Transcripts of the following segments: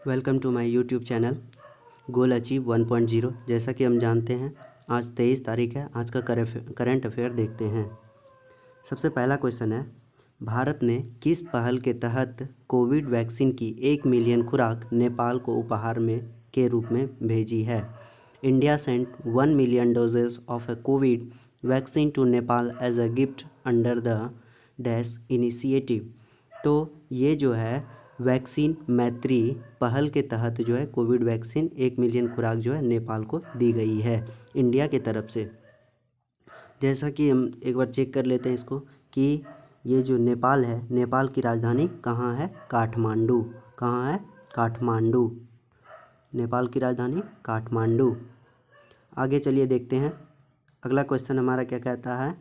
Welcome to my YouTube channel goal achieve 1.0। जैसा कि हम जानते हैं आज 23 तारीख है। आज का करंट अफेयर देखते हैं। सबसे पहला क्वेश्चन है, भारत ने किस पहल के तहत कोविड वैक्सीन की 1 मिलियन खुराक नेपाल को उपहार में के रूप में भेजी है? India sent 1 million doses of a covid vaccine to Nepal as a gift under the dash initiative. तो ये जो है वैक्सीन मैत्री पहल के तहत जो है कोविड वैक्सीन 1 मिलियन खुराक जो है नेपाल को दी गई है इंडिया की तरफ से। जैसा कि हम एक बार चेक कर लेते हैं इसको कि ये जो नेपाल है, नेपाल की राजधानी कहाँ है? काठमांडू। कहाँ है? काठमांडू। नेपाल की राजधानी काठमांडू। आगे चलिए देखते हैं अगला क्वेश्चन हमारा क्या कहता है।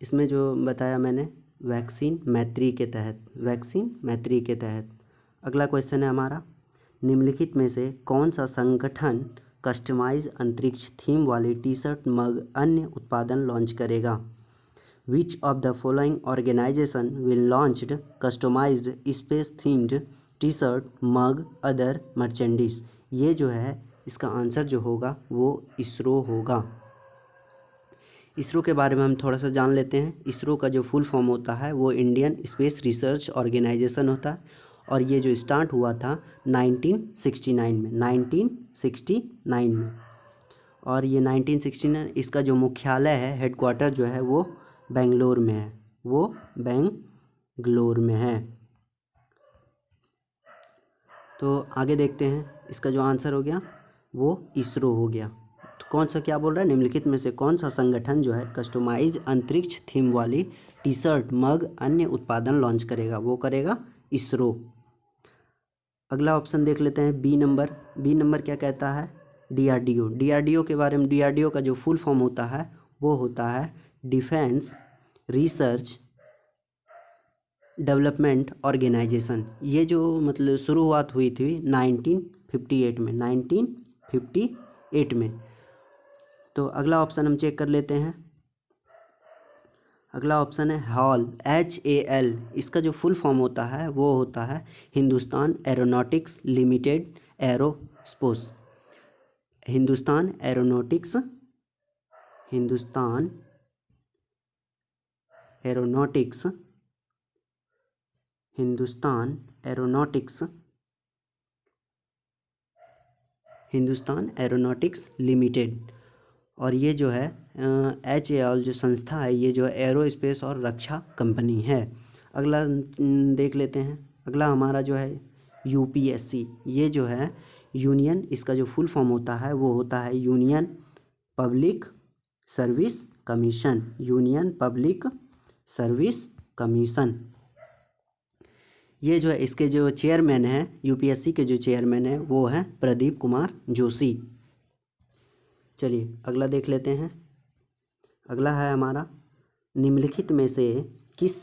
इसमें जो बताया मैंने वैक्सीन मैत्री के तहत अगला क्वेश्चन है हमारा, निम्नलिखित में से कौन सा संगठन कस्टमाइज अंतरिक्ष थीम वाली टी शर्ट मग अन्य उत्पादन लॉन्च करेगा? Which of the following organisation will launched customised space themed T shirt mug other merchandise? ये जो है इसका आंसर जो होगा वो इसरो होगा। इसरो के बारे में हम थोड़ा सा जान लेते हैं। इसरो का जो फुल फॉर्म होता है वो इंडियन स्पेस रिसर्च ऑर्गेनाइजेशन होता है और ये जो स्टार्ट हुआ था 1969 में और ये 1969 इसका जो मुख्यालय है, हेडक्वार्टर जो है वो बेंगलोर में है। तो आगे देखते हैं, इसका जो आंसर हो गया वो इसरो हो गया। तो कौन सा क्या बोल रहा है, निम्नलिखित में से कौन सा संगठन जो है कस्टमाइज अंतरिक्ष थीम वाली टी शर्ट मग अन्य उत्पादन लॉन्च करेगा? वो करेगा इसरो। अगला ऑप्शन देख लेते हैं, बी नंबर क्या कहता है? डीआरडीओ के बारे में। डीआरडीओ का जो फुल फॉर्म होता है वो होता है डिफेंस रिसर्च डेवलपमेंट ऑर्गेनाइजेशन। ये जो मतलब शुरुआत हुई थी 1958 में। तो अगला ऑप्शन हम चेक कर लेते हैं। अगला ऑप्शन है हॉल, HAL। इसका जो फुल फॉर्म होता है वो होता है Hindustan aeronautics limited aerospace. Hindustan aeronautics limited. और ये जो है HAL जो संस्था है ये जो एरोस्पेस और रक्षा कंपनी है। अगला देख लेते हैं। अगला हमारा जो है UPSC। ये जो है यूनियन, इसका जो फुल फॉर्म होता है वो होता है यूनियन पब्लिक सर्विस कमीशन। ये जो है इसके जो चेयरमैन हैं, UPSC के जो चेयरमैन हैं वो हैं प्रदीप कुमार जोशी। चलिए अगला देख लेते हैं। अगला है हमारा, निम्नलिखित में से किस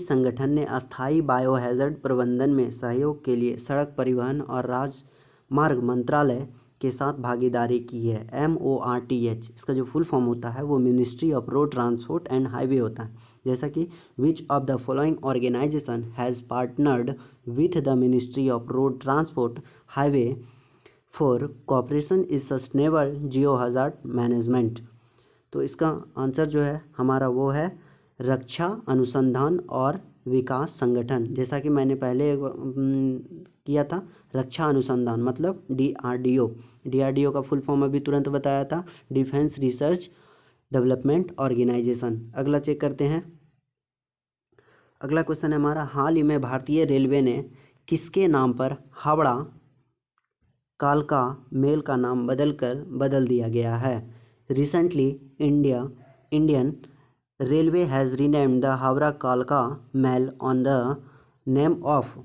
संगठन ने अस्थायी बायोहैज़र्ड प्रबंधन में सहयोग के लिए सड़क परिवहन और राजमार्ग मंत्रालय के साथ भागीदारी की है? MORTH। इसका जो फुल फॉर्म होता है वो ministry of road transport and highway होता है। जैसा कि which of the following organisation has partnered with the ministry of road transport highway for cooperation is sustainable geo hazard management? तो इसका आंसर जो है हमारा वो है रक्षा अनुसंधान और विकास संगठन। जैसा कि मैंने पहले किया था, रक्षा अनुसंधान मतलब DRDO का फुल फॉर्म अभी तुरंत बताया था, डिफेंस रिसर्च डेवलपमेंट ऑर्गेनाइजेशन। अगला चेक करते हैं। अगला क्वेश्चन है हमारा, हाल ही में भारतीय रेलवे ने किसके नाम पर हावड़ा कालका मेल का नाम बदल दिया गया है? Recently Indian railway has renamed the Howrah कालका mail on the name of,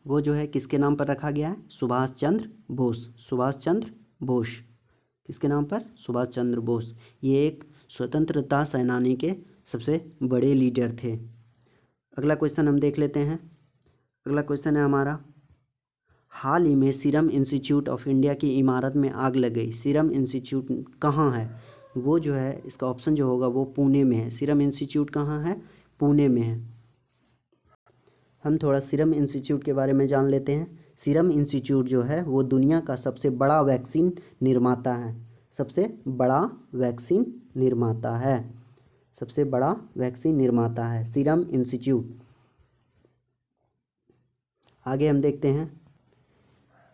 वो जो है किसके नाम पर रखा गया है? सुभाष चंद्र बोस। किसके नाम पर? सुभाष चंद्र बोस। ये एक स्वतंत्रता सेनानी के सबसे बड़े लीडर थे। अगला क्वेश्चन हम देख लेते हैं। अगला क्वेश्चन है हमारा, हाल ही में सीरम इंस्टीट्यूट ऑफ इंडिया की इमारत में आग लग गई। सीरम इंस्टीट्यूट कहाँ है? वो जो है इसका ऑप्शन जो होगा वो पुणे में है। सीरम इंस्टीट्यूट कहाँ है? पुणे में है। हम थोड़ा सीरम इंस्टीट्यूट के बारे में जान लेते हैं। सीरम इंस्टीट्यूट जो है वो दुनिया का सबसे बड़ा वैक्सीन निर्माता है। सबसे बड़ा वैक्सीन निर्माता है। सबसे बड़ा वैक्सीन निर्माता है सीरम इंस्टीट्यूट। आगे हम देखते हैं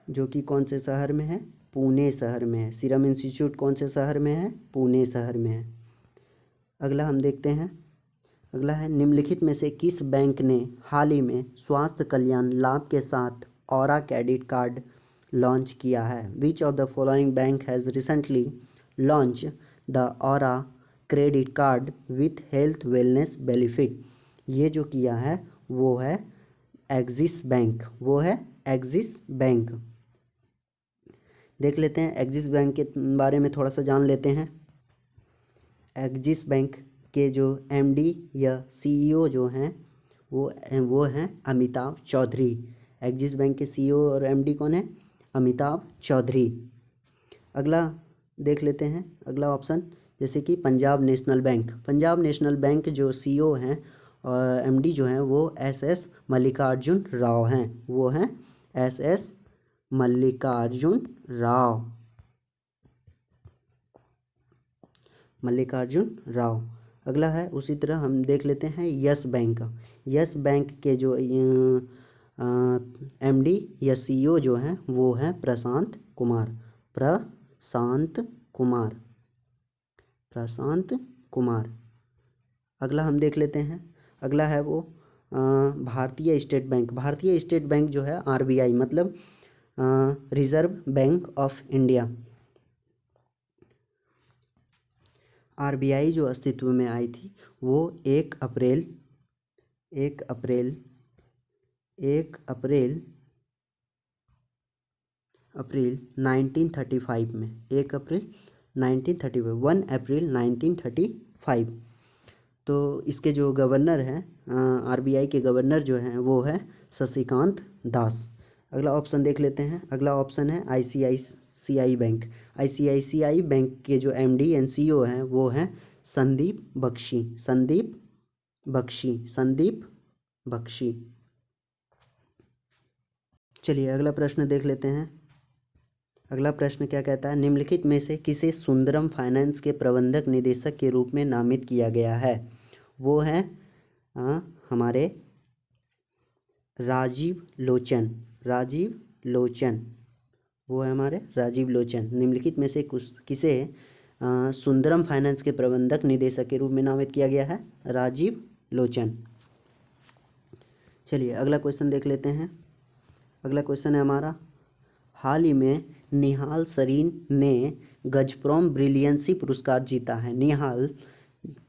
जो कि कौन से शहर में है? पुणे शहर में है। सीरम इंस्टीट्यूट कौन से शहर में है? पुणे शहर में है। अगला हम देखते हैं। अगला है निम्नलिखित में से किस बैंक ने हाल ही में स्वास्थ्य कल्याण लाभ के साथ ऑरा क्रेडिट कार्ड लॉन्च किया है? विच of the following bank has recently launch the aura credit card with health wellness benefit? ये जो किया है वो है एक्सिस बैंक। वो है एक्सिस बैंक। देख लेते हैं एक्सिस बैंक के बारे में, थोड़ा सा जान लेते हैं। एक्सिस बैंक के जो एमडी या सीईओ जो हैं वो हैं अमिताभ चौधरी। एक्सिस बैंक के सीईओ और एमडी कौन है? अमिताभ चौधरी। अगला देख लेते हैं, अगला ऑप्शन जैसे कि Punjab national bank. Punjab national bank जो सीईओ हैं और एमडी जो हैं वो एसएस मल्लिकार्जुन राव हैं। वो हैं एसएस मल्लिकार्जुन राव। मल्लिकार्जुन राव। अगला है उसी तरह हम देख लेते हैं यस बैंक। यस बैंक के जो एमडी या सीईओ जो हैं वो हैं प्रशांत कुमार। प्रशांत कुमार। प्रशांत कुमार। अगला हम देख लेते हैं। अगला है वो भारतीय स्टेट बैंक। भारतीय स्टेट बैंक जो है आरबीआई मतलब reserve bank of India. RBI जो अस्तित्व में आई थी वो 1 अप्रैल 1935 में 1 अप्रैल 1935 1 अप्रैल 1935। तो इसके जो गवर्नर हैं आरबीआई के गवर्नर जो हैं वो है शशिकांत दास। अगला ऑप्शन देख लेते हैं। अगला ऑप्शन है आईसीआईसीआई बैंक। आईसीआईसीआई बैंक के जो एमडी एंड सीईओ हैं वो हैं संदीप बख्शी। संदीप बख्शी। संदीप बख्शी। चलिए अगला प्रश्न देख लेते हैं। अगला प्रश्न क्या कहता है? निम्नलिखित में से किसे सुंदरम फाइनेंस के प्रबंधक निदेशक के रूप में नामित किया गया है? वो हैं हमारे राजीव लोचन। राजीव लोचन। वो है हमारे राजीव लोचन। निम्नलिखित में से किसे सुंदरम फाइनेंस के प्रबंधक निदेशक के रूप में नामित किया गया है? राजीव लोचन। चलिए अगला क्वेश्चन देख लेते हैं। अगला क्वेश्चन है हमारा, हाल ही में निहाल सरीन ने गजप्रॉम ब्रिलियंसी पुरस्कार जीता है। निहाल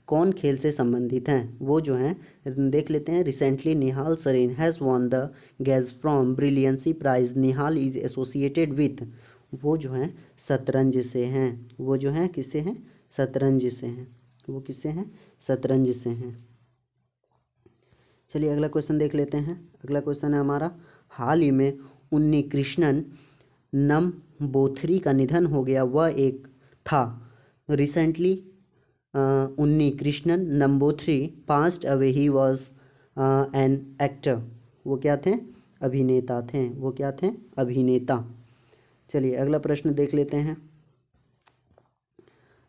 कौन खेल से संबंधित हैं? वो जो हैं देख लेते हैं। Recently Nihal Sarin has won the Gazprom brilliancy prize. Nihal is associated with, वो जो हैं शतरंज से हैं। वो जो हैं किससे हैं? शतरंज से हैं। वो किससे हैं? शतरंज से हैं। चलिए अगला क्वेश्चन देख लेते हैं। अगला क्वेश्चन है हमारा, हाल ही में उन्नी कृष्णन नंबूथरी का निधन हो गया। वह एक था। Recently Unni Krishnan Namboothiri passed away. He was an actor. वो क्या थे? अभिनेता थे। वो क्या थे? अभिनेता। चलिए अगला प्रश्न देख लेते हैं।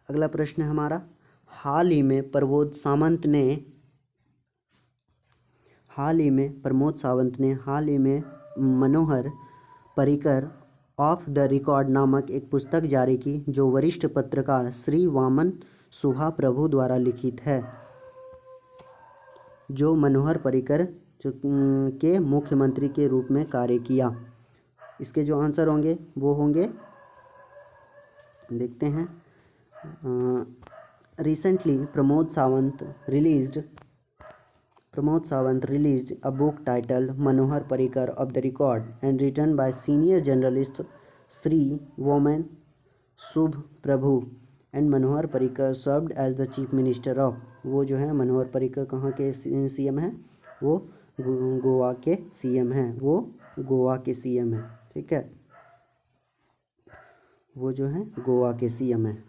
अगला प्रश्न है हमारा, हाल ही में प्रमोद सावंत ने हाल ही में Manohar Parrikar of the record नामक एक पुस्तक जारी की जो वरिष्ठ पत्रकार श्री वामन सुभा प्रभु द्वारा लिखित है। जो मनोहर पर्रिकर के मुख्यमंत्री के रूप में कार्य किया। इसके जो आंसर होंगे वो होंगे, देखते हैं। Recently Pramod Sawant released a book titled Manohar Parrikar of the Record and written by senior journalist Sri Vaman Subh Prabhu and Manohar Parrikar served as the chief minister of। वो जो है मनोहर पर्रिकर कहाँ के सीएम हैं? वो गोवा के सीएम हैं। वो गोवा के सीएम हैं। ठीक है, वो जो है गोवा के सीएम हैं।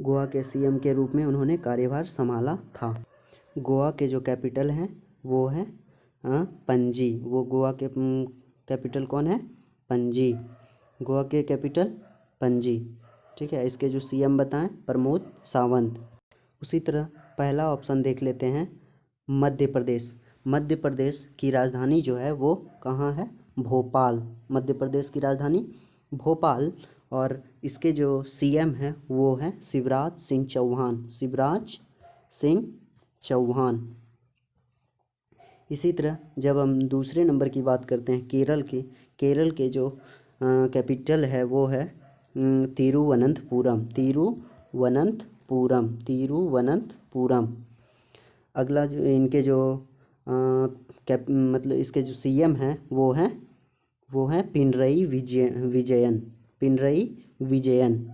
गोवा के सीएम के रूप में उन्होंने कार्यभार संभाला था। गोवा के जो कैपिटल हैं वो है पणजी। वो गोवा के कैपिटल कौन है? पणजी। गोवा के कैपिटल पणजी। ठीक है, इसके जो सीएम बताएं, प्रमोद सावंत। उसी तरह पहला ऑप्शन देख लेते हैं, मध्य प्रदेश। मध्य प्रदेश की राजधानी जो है वो कहाँ है? भोपाल। मध्य प्रदेश की राजधानी भोपाल। और इसके जो सीएम हैं वो हैं शिवराज सिंह चौहान। शिवराज सिंह चौहान। इसी तरह जब हम दूसरे नंबर की बात करते हैं केरल की, केरल के जो कैपिटल है वो है तिरुवनंतपुरम। तिरुवनंतपुरम। तिरुवनंतपुरम। अगला जो इनके जो मतलब इसके जो सीएम हैं वो हैं पिनरई विजयन। पिनरई विजयन।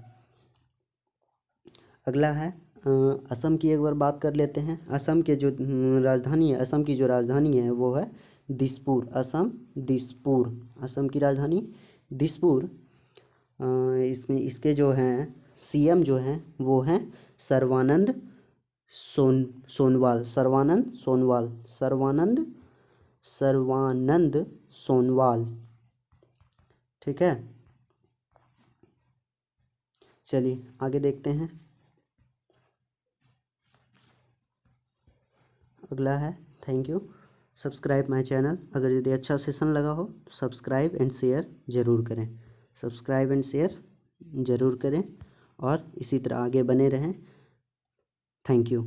अगला है असम की एक बार बात कर लेते हैं। असम के जो राजधानी है, असम की जो राजधानी है वो है दिसपुर। असम दिसपुर। असम की राजधानी दिसपुर। इसमें इसके जो हैं सीएम जो हैं वो हैं सर्बानंद सोनोवाल। सर्बानंद सोनोवाल। सर्बानंद सोनोवाल। ठीक है, चलिए आगे देखते हैं। अगला है, thank you, subscribe my channel. अगर यदि अच्छा सेशन लगा हो तो सब्सक्राइब एंड शेयर ज़रूर करें। सब्सक्राइब एंड शेयर ज़रूर करें और इसी तरह आगे बने रहें। Thank you.